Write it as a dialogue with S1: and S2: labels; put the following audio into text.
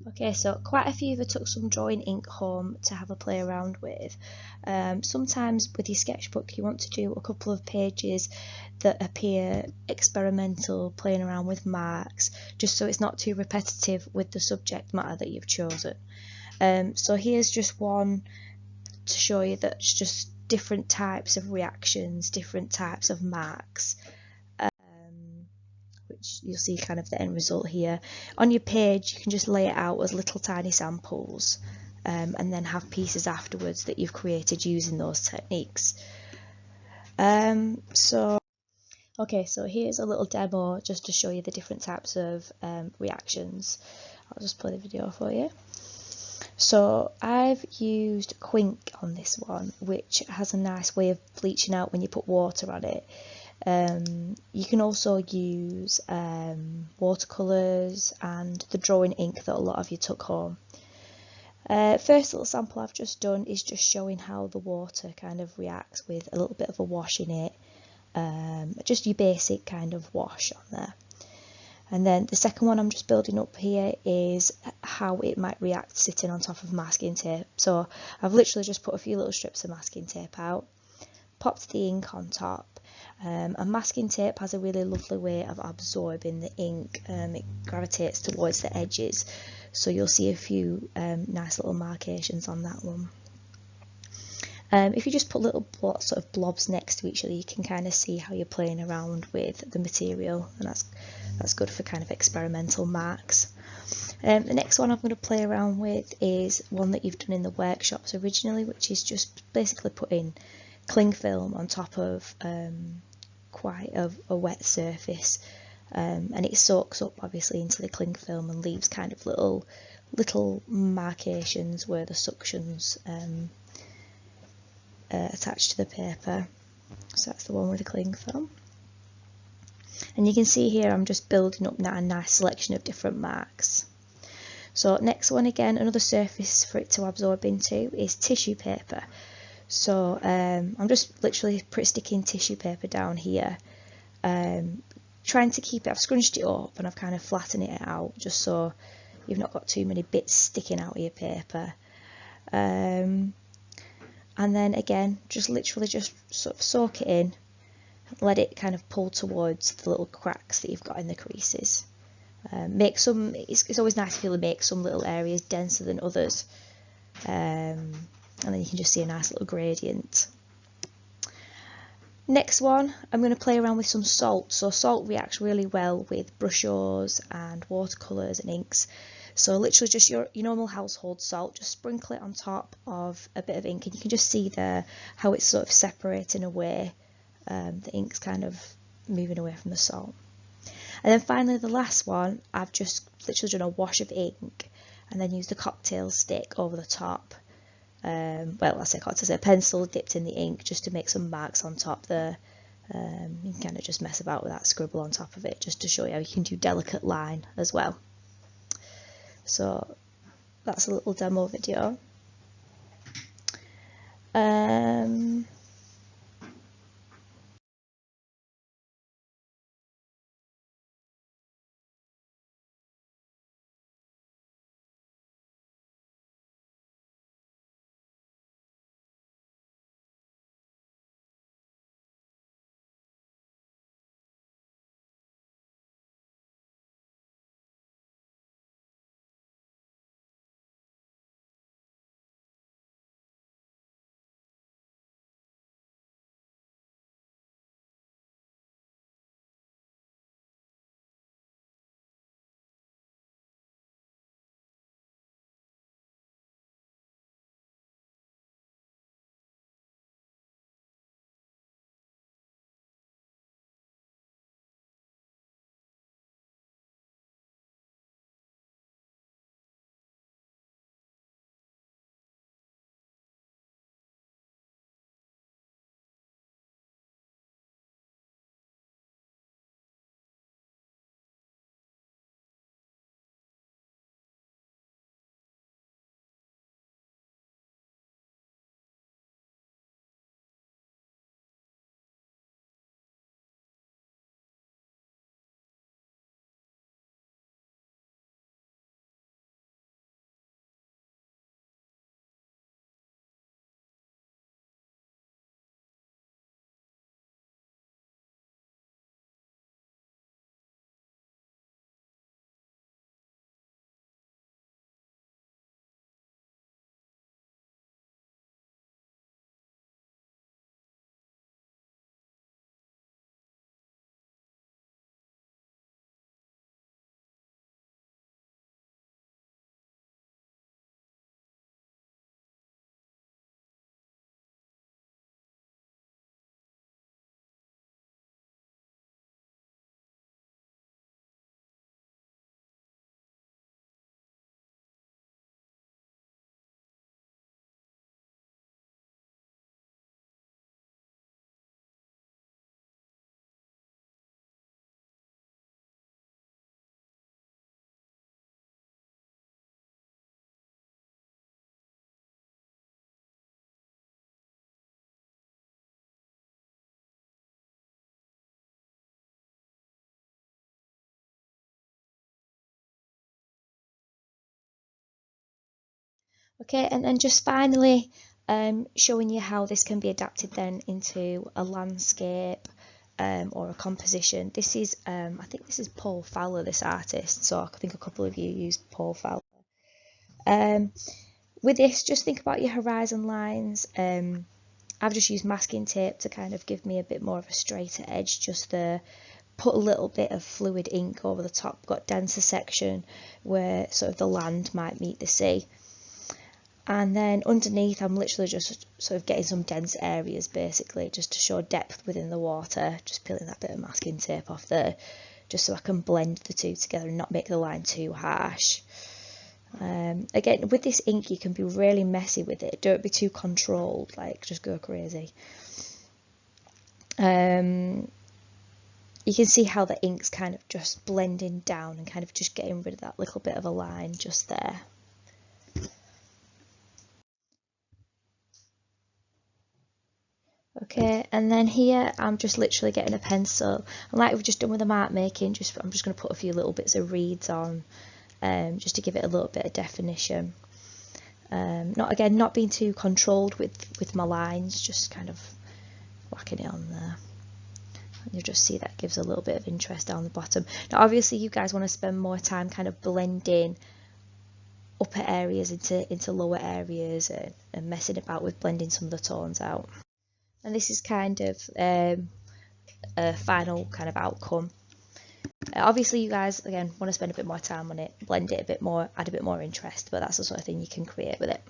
S1: Okay, so quite a few of you took some drawing ink home to have a play around with. Sometimes with your sketchbook you want to do a couple of pages that appear experimental, playing around with marks, just so it's not too repetitive with the subject matter that you've chosen. So here's just one to show you that it's just different types of reactions, different types of marks, which you'll see kind of the end result here. On your page you can just lay it out as little tiny samples, and then have pieces afterwards that you've created using those techniques. So here's a little demo just to show you the different types of reactions. I'll just play the video for you. So I've used Quink on this one, which has a nice way of bleaching out when you put water on it. You can also use watercolours and the drawing ink that a lot of you took home. First little sample I've just done is just showing how the water kind of reacts with a little bit of a wash in it, just your basic kind of wash on there. And then the second one I'm just building up here is how it might react sitting on top of masking tape. So I've literally just put a few little strips of masking tape out, popped the ink on top. And masking tape has a really lovely way of absorbing the ink. It gravitates towards the edges, so you'll see a few nice little markations on that one. If you just put little sort of blobs next to each other, you can kind of see how you're playing around with the material, and that's good for kind of experimental marks. The next one I'm going to play around with is one that you've done in the workshops originally, which is just basically putting cling film on top of quite a wet surface, and it soaks up obviously into the cling film and leaves kind of little markations where the suction's attached to the paper. So that's the one with the cling film. And you can see here I'm just building up now a nice selection of different marks. So next one, again another surface for it to absorb into, is tissue paper. So I'm just literally sticking tissue paper down here, trying to keep it, I've scrunched it up and I've kind of flattened it out just so you've not got too many bits sticking out of your paper. And then again, just literally just sort of soak it in, let it kind of pull towards the little cracks that you've got in the creases. Make some, it's always nice if you make some little areas denser than others, and then you can just see a nice little gradient. Next one, I'm going to play around with some salt. So salt reacts really well with brushes and watercolours and inks. So literally just your normal household salt, just sprinkle it on top of a bit of ink, and you can just see there how it's sort of separating away. The ink's kind of moving away from the salt. And then finally the last one, I've just literally done a wash of ink and then used a cocktail stick over the top. Well, I say cocktail, a pencil dipped in the ink just to make some marks on top there. You can kind of just mess about with that scribble on top of it just to show you how you can do delicate line as well. So that's a little demo video. Okay, and then just finally showing you how this can be adapted then into a landscape or a composition. This is, I think this is Paul Fowler, this artist, so I think a couple of you use Paul Fowler. With this, just think about your horizon lines. I've just used masking tape to kind of give me a bit more of a straighter edge just there. Put a little bit of fluid ink over the top, got denser section where sort of the land might meet the sea. And then underneath I'm literally just sort of getting some dense areas basically just to show depth within the water, just peeling that bit of masking tape off there just so I can blend the two together and not make the line too harsh. Again, with this ink you can be really messy with it, don't be too controlled, like just go crazy. You can see how the ink's kind of just blending down and kind of just getting rid of that little bit of a line just there. Okay, and then here I'm just literally getting a pencil, and like we've just done with the mark making, I'm just going to put a few little bits of reeds on, just to give it a little bit of definition. Not being too controlled with my lines, just kind of whacking it on there. And you'll just see that gives a little bit of interest down the bottom. Now obviously you guys want to spend more time kind of blending upper areas into lower areas and messing about with blending some of the tones out. And this is kind of a final kind of outcome. Obviously you guys again want to spend a bit more time on it, blend it a bit more, add a bit more interest, but that's the sort of thing you can create with it.